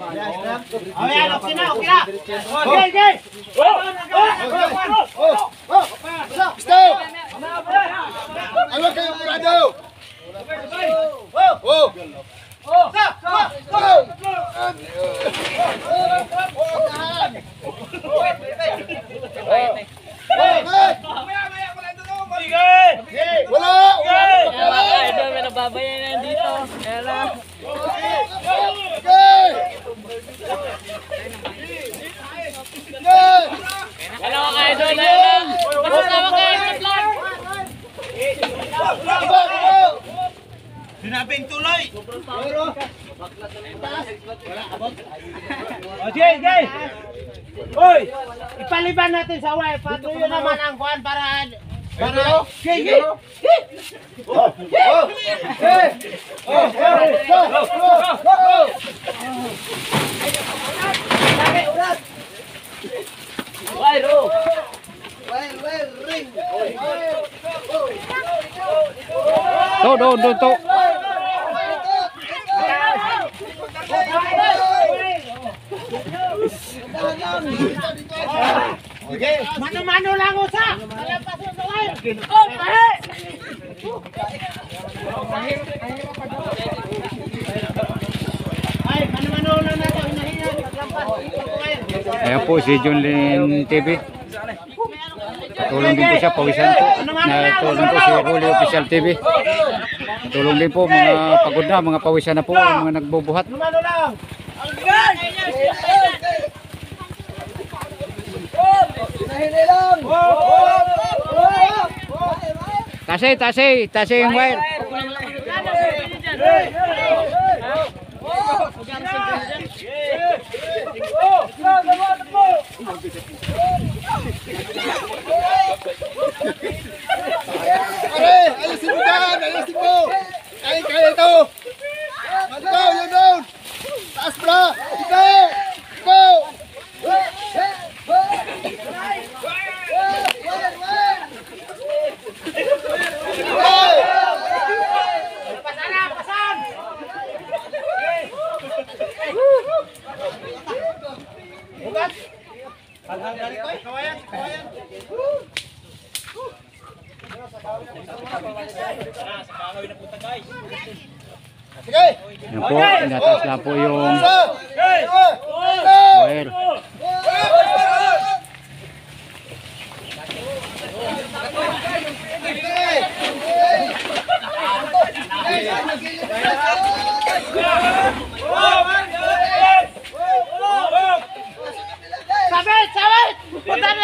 Oh, yan, okay na, okay na. Okay, okay. Stop! Ano kayo murado? Oh! Wala! Idol, may nababayaran dito. Ela. Ano ka idol na lang? Kasama ka idol lang. Sinabing tuloy. O, Jay, Jay. Uy, ipaliban natin sa wire. Patuyo naman ang kuhan para... Jay, Jay. To. Mano-mano lang usa. Kalapasin sa wire. Oh, tahe. Ay, mano-mano lang natin. Hinahingan. Ayan po si Junlin TV. Tulong din po siya, pawisan po. Tulong po si Huli Official TV. Tulong din po mga pagod na, mga pawisan na po, mga nagbubuhat. Mano lang. Tasay yung wire. Ayusin mo dyan! Ayusin mo! Kaya ito! Go! Yun doon! Taas bra! Go! Go! Pasan! Bukat! Halhang dari ko, kawayan. Sige! Ayan po, inatas na po yung wire. Sabit! Putan!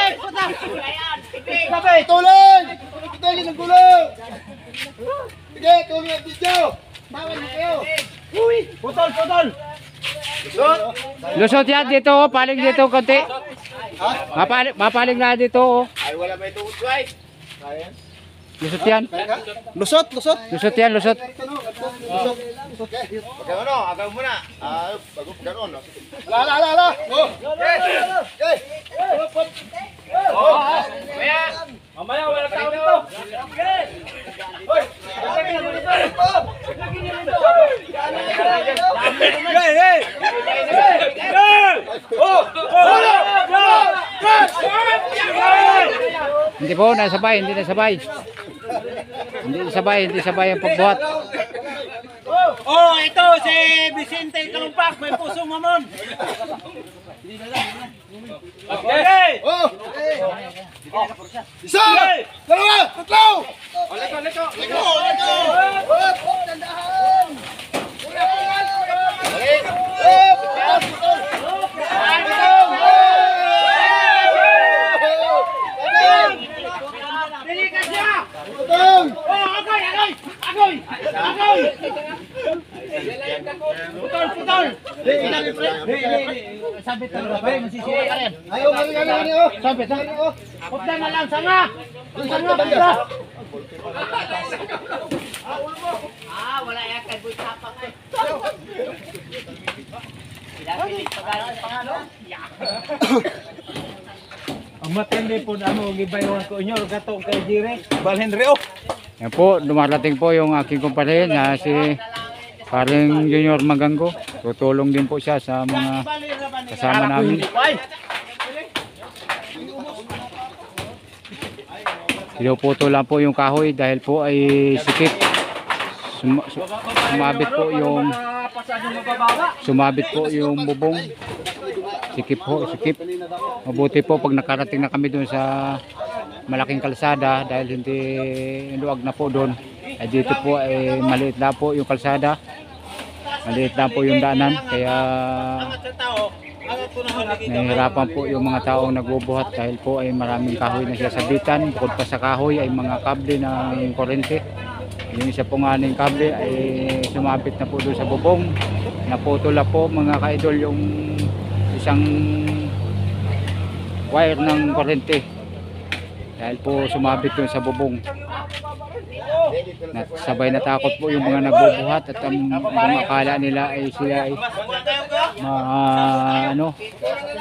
Sabit! Tulong! Tulong ng gulong! Sige, tulong ang video! Bawal na kayo! Putol! Lusot yan dito, paling dito konti. Mapaling na dito. Ay, wala may tuot, right? Lusot yan. Lusot! Lusot yan, lusot. Pagkano, agaw mo na. Bago pagkano. Ala! Oh! Okay! Mamaya, wala tao dito! Hindi po, hindi sabay ang pagbuhat. Oh, ito si Vicente Kalumpak, may pusong mamon. Okay! Oh! Isa! Dalawa! Tatlo! Leko! Tandahan! Dilikas niya! Tutong! Oh, agoy! Putol! Sabit talaga ba? Masisira ka rin. Ayaw, oh! Sabit ha? Putla na lang, sanga! Putla! Wala yan, kay Boy Tapak eh. Ang matindi po na mo, gibayawan ko inyo, gatong kay Jire. Balhin Rio. Yan po, dumarating po yung aking kumpare na si Paring Junior Maganggo. tutulong din po siya sa mga kasama namin. Pinuputo lang po yung kahoy dahil po ay sikip. Sumabit po yung bubong. Sikip po, sikip. Mabuti po pag nakarating na kami doon sa malaking kalsada dahil hindi luwag na po doon. Ay dito po ay maliit na po yung kalsada. Maliit na po yung daanan kaya nahihirapan po yung mga taong nagbubuhat dahil po ay maraming kahoy na sasabitan. Bukod pa sa kahoy ay mga kable ng kuryente. Yung isa po nga ng kable ay sumabit na po doon sa bubong. Naputol na po mga ka-idol yung isang wire ng kuryente dahil po sumabit doon sa bubong. Sabay natakot po yung mga nagbubuhat at ang mga akala nila ay sila ay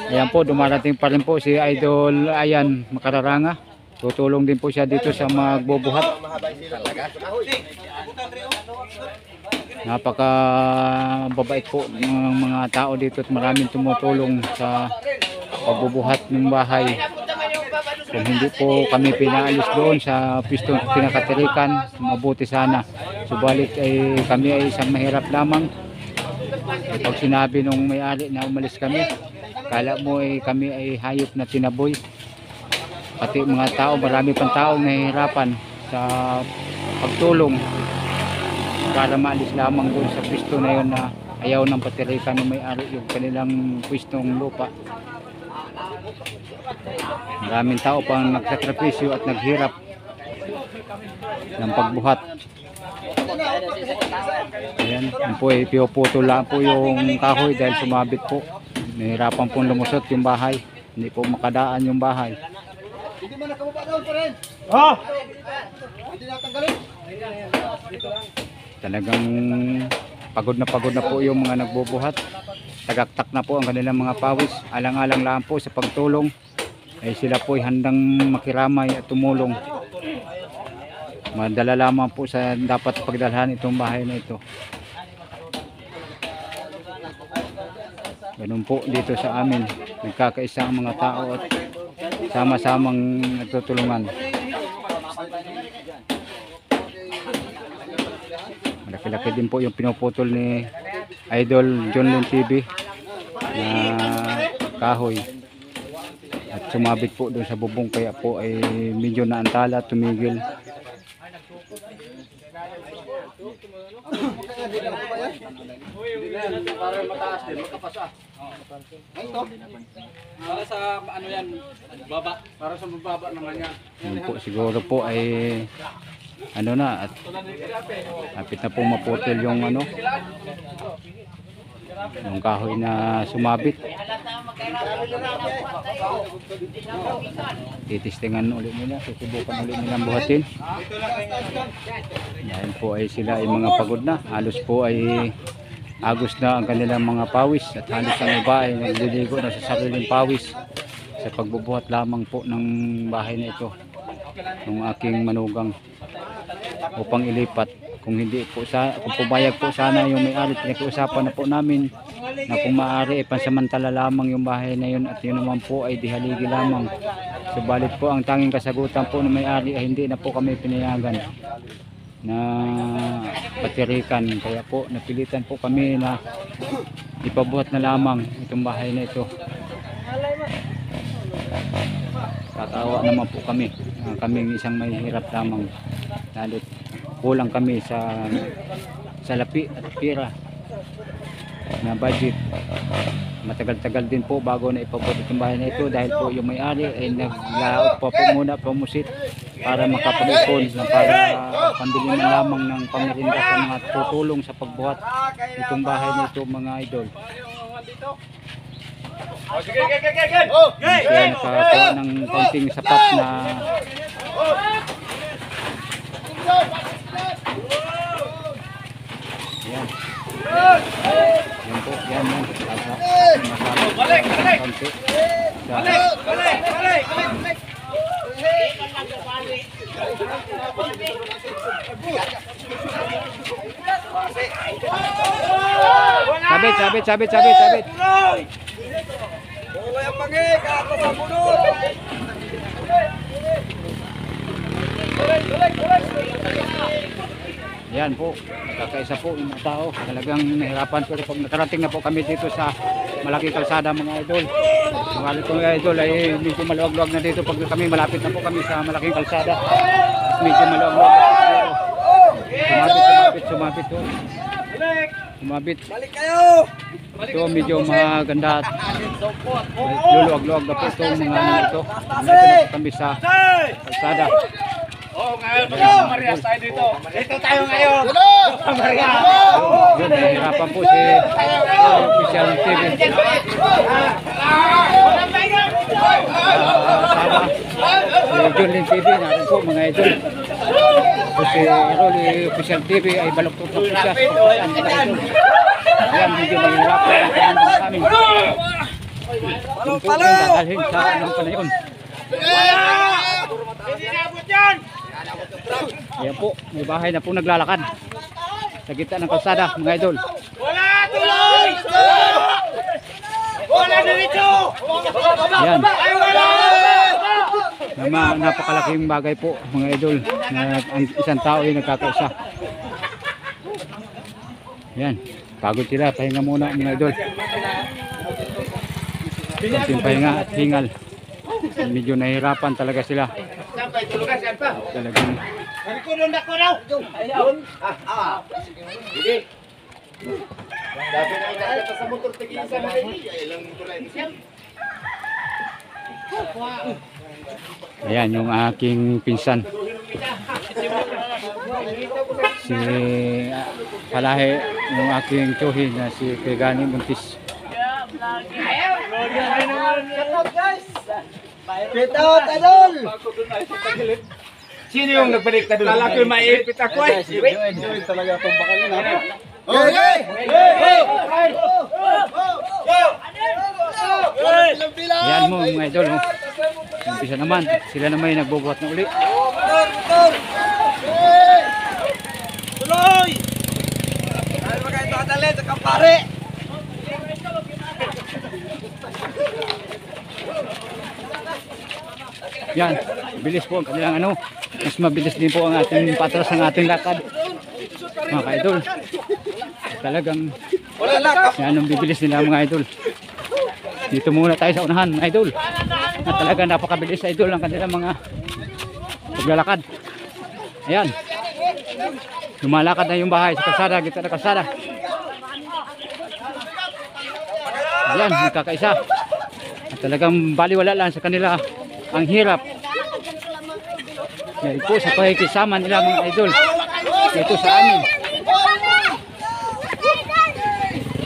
ayan po, dumarating pa rin po si Idol Ayan Makararanga. Tutulong din po siya dito sa magbubuhat. Napaka babait po ng mga tao dito at maraming tumutulong sa pagbubuhat ng bahay. Kung hindi po kami pinaalis doon sa pistong pinakatirikan, mabuti sana. Subalit ay kami ay isang mahirap lamang. Pag sinabi nung may-ari na umalis kami, kala mo ay kami ay hayop na tinaboy. Pati mga tao, marami pang taong nahihirapan sa pagtulong para maalis lamang doon sa pisto na yun na ayaw ng patirikan ng may-ari yung kanilang pistong lupa. Maraming tao pang nagsakripisyo at naghirap ng pagbuhat. Ayan, yun po ay pinuputo lang po yung kahoy dahil sumabit po. Nahirapan pong lumusot yung bahay. Hindi po makadaan yung bahay. Hindi man nakababa doon pa rin. Hindi natanggalin. Talagang pagod na po yung mga nagbubuhat. Tagaktak na po ang kanilang mga pawis. Alang-alang lang po sa pagtulong. Ay sila po ay handang makiramay at tumulong. Madala lamang po sa dapat pagdalhan itong bahay na ito. Ganun po dito sa amin. Nagkakaisa ang mga tao at sama-samang nagtutulungan. Malaki-laki din po yung pinuputol ni Idol John Lin TV na kahoy. At sumabit po doon sa bubong kaya po ay medyo naantala, tumigil. Para mataas din, makapasa. Para sa ano yan, baba. Para sa mababa naman yan. Yun po, siguro po ay ano na at kapit na po maputol yung ano yung kahoy na sumabit. Titistingan ulit nila, susubukan ulit nilang buhatin. Dahil po ay sila ay mga pagod na, halos po ay agos na ang kanilang mga pawis at halos ang iba ay nagliligo na sa sariling pawis sa pagbubuhat lamang po ng bahay na ito ng aking manugang upang ilipat. Kung hindi po kung pumayag po sana yung may-ari, pinag-uusapan na po namin na kung maaari ay pansamantala lamang yung bahay na yun at yun naman po ay dihaligi lamang. Subalit po ang tanging kasagutan po ng may-ari ay hindi na po kami pinayagan na patirikan, kaya po napilitan po kami na ipabuhat na lamang itong bahay na ito. Kakawa naman po kami, kaming isang may hirap lamang, lalo't kulang kami sa lapi at pira na budget. Matagal-tagal din po bago na ipabuhat itong bahay na ito dahil po yung may-ari ay naglaot pa po muna pamusit para makapag-ipon na para pambili man lamang ng pamirinda sa mga tutulong sa pagbuhat itong bahay na ito mga idol. Kaya nakakuha ng konting sapat na yan. Yan po, yan. Balik! Sabit, sabit, sabit, sabit, sabit. Wala yung pangig, ako sa bunod. Yan po, kakaisa po yung mga tao. Talagang nahirapan po pag nakarating na po kami dito sa malaking kalsada mga idol. Mga idol ay medyo maluwag-luwag na dito pag kami malapit na po kami sa malaking kalsada. Medyo maluwag-luwag na po siguro. Sumabit po. Sumabit. Balik kayo! Ito medyo maganda at luluwag-luwag na po itong mga ano ito. Nandito na po kami sa kalsada. Oh, ngayon mag-Marias tayo dito. Dito tayo ngayon. Maria. Yun, nahihirapan po si Official TV. Sama si Junlin TV, natin po mga idol. So si Rolly Official TV ay baloktot na po siya. Saan mga idol? Ayan, medyo mahirapan ang kanyang namin. Yung po yung dadalhin sa anong panayon. Hindi naabot yan. Ayan po, may bahay na po naglalakad sa gitna ng kalsada mga idol. Wala tuloy. Wala diretso. Ayan, Ay wala. napakalaking bagay po mga idol na ang isang tao ay nagkakaisa. Ayan, pagod sila, pahinga muna mga idol. Kunting pahinga at hingal. Medyo nahihirapan talaga sila. Sampai tulugan saan pa? Talagang Nagkulong na ko raw. Ayun. Sige. Dapat na ito sa motor tigisa na rin. Ilang tulay siya. ayan yung aking pinsan. Si Palahe, yung aking tsuhin na si Kegani Buntis. Pita out, idol! Sino yung nagbalik ka doon? Kala ko maipit ako eh. Talaga itong bakal na. Okay! Ayan mo mga idol. Oh. Umpisa naman, sila naman yung nagbubuhat na uli. Motor! Tuloy! Dahil mga ito adalin sa kampare! Yan, bilis po ang kanilang ano. Mas mabilis din po ang ating patras ng ating lakad. Mga ka-idol. Talagang yan ang bibilis nila mga idol. Dito muna tayo sa unahan mga idol. At talagang napakabilis idol ang kanilang mga paglalakad. Ayan. Lumalakad na yung bahay sa kalsada, gitna ng kalsada. Ayan, nagkakaisa. At talagang baliwala lang sa kanila ang hirap. Dahil po sa pakikisama nila mga idol dito sa amin.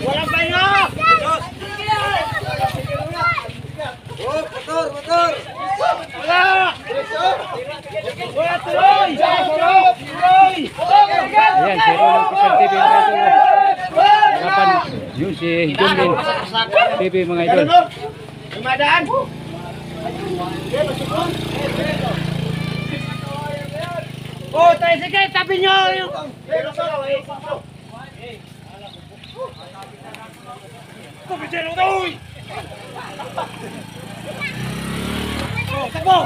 Walang pahinga. Motor! Motor! Wala. Wala tuloy. Tuloy. Ayan, si Rolong Official TV mga idol. Harapan yun si Junlin TV mga idol. Lumadaan. Oh, tayo sige, tabi nyo yung... Kapitero to! Oh, takbo!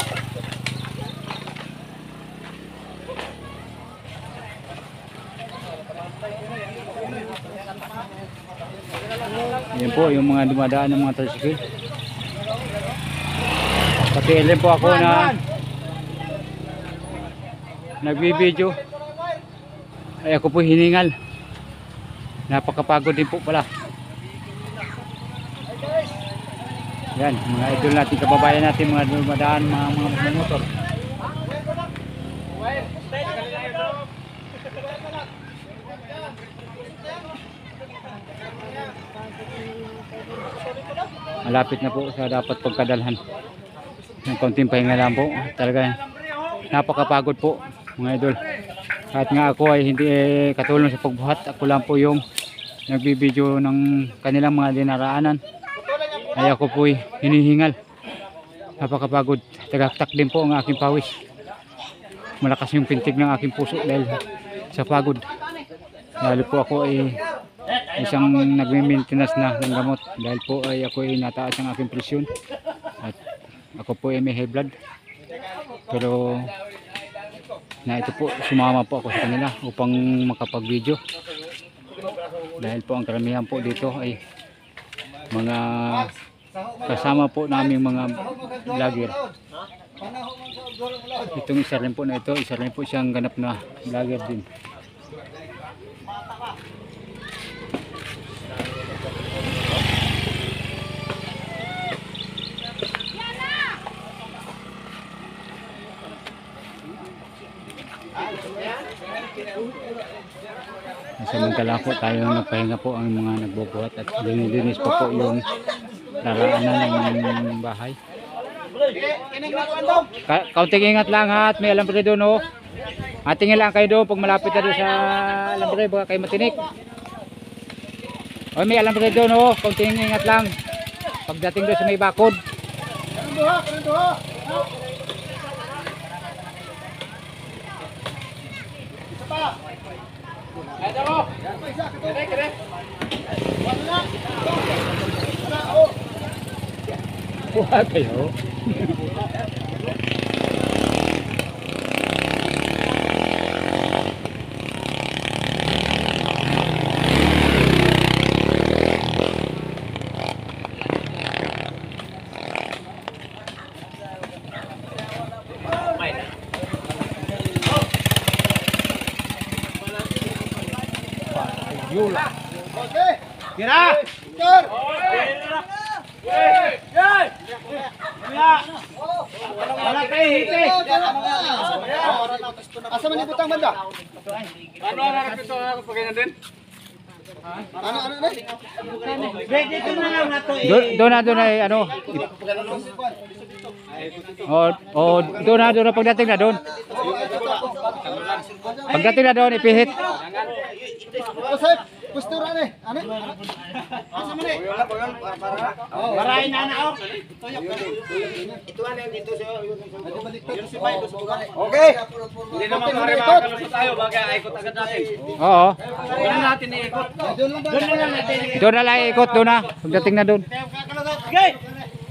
Ayan po yung mga dumadaan ng mga tricycle. Pati ilan po ako na nagbibideo. Ay ako po hiningal. Napakapagod din po pala. Yan, mga idol natin, kababayan natin, mga dumadaan, mga motor. Malapit na po sa dapat pagkadalhan. Ng konting pahinga lang po. Talaga napakapagod po mga idol. Kahit nga ako ay hindi katulong sa pagbuhat, ako lang po yung nagbibideo ng kanilang mga dinaraanan. Ay ako po ay hinihingal. Napakapagod. Tagaktak din po ang aking pawis. Malakas yung pintig ng aking puso dahil sa pagod. Lalo po ako ay isang nagme-maintenance na ng gamot dahil po ay ako ay nataas ang aking presyon at ako po ay may high blood, pero na ito po sumama po ako sa kanila upang makapag-video dahil po ang karamihan po dito ay mga kasama po naming mga vlogger. Itong isa rin po na ito, isa rin po siyang ganap na vlogger din. Samantala po tayo nagpahinga po ang mga nagbubuhat at dinidinis pa po yung laraanan ng bahay. Kaunting ingat lang ha, at may alambre doon oh. Atingin lang kayo doon pag malapit na doon sa alambre, baka kayo matinik. O may alambre doon oh, kaunting ingat lang pagdating doon sa may bakod. Wah kayo. Okay. Kira! Sir! Wala kayo hiti! Asa man ibutang banda? Ano harap ito ako pagkainan din? Ano na? Dito na lang nato Doon na ano. Doon na pagdating na doon. Pagdating na doon ipihit. Sir, postura ni. Ano? Asa man eh? Marahin na na Ito ano dito Okay. Hindi naman makakalusot tayo, bagay ikot agad natin. Oo. Hindi natin iikot. Doon na lang natin. Doon na lang ikot doon na. Pagdating na doon. Okay!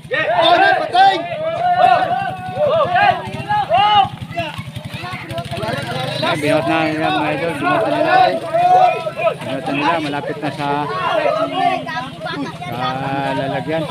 Oh, pating! Binuhat na nila mga idol. Binuhat na nila. Binuhat na nila. Malapit na sa lalagyan.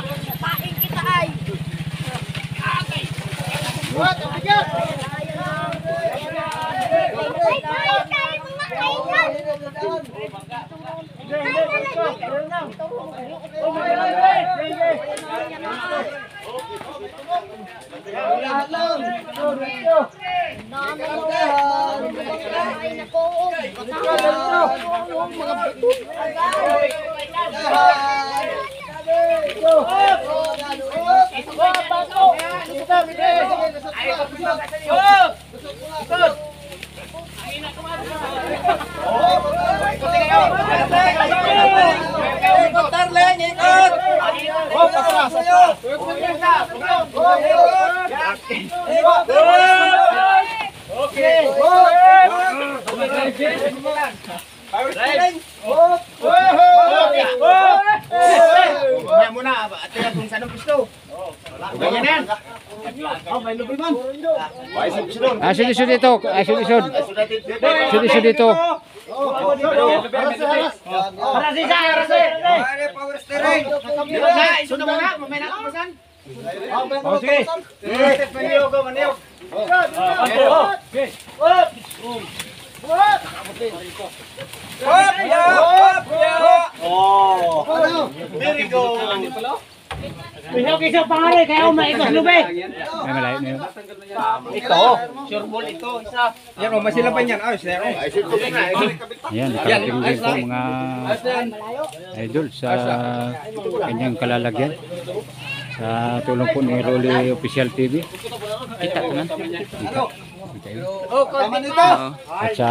Mamaya muna, tingnan kung saan ang gusto. Ganyan yan. May lubi man. Sunod dito. Sunod dito. Harasi sa, harasi. Power steering. Sunod mo na, mamaya na kapasan. Sige. Maniyog. Very good. Pihaw kayo sa pangalan, kaya umaikot lubi. May malayo na yun. Ito, sureball ito, isa. Yan o, masilaban yan. Ayos, yan o. Ayan, nakarating din po mga idol sa kanyang kalalagyan. Sa tulong po ni Rolly Official TV. Kita naman. Kita yun. Tama nito. At sa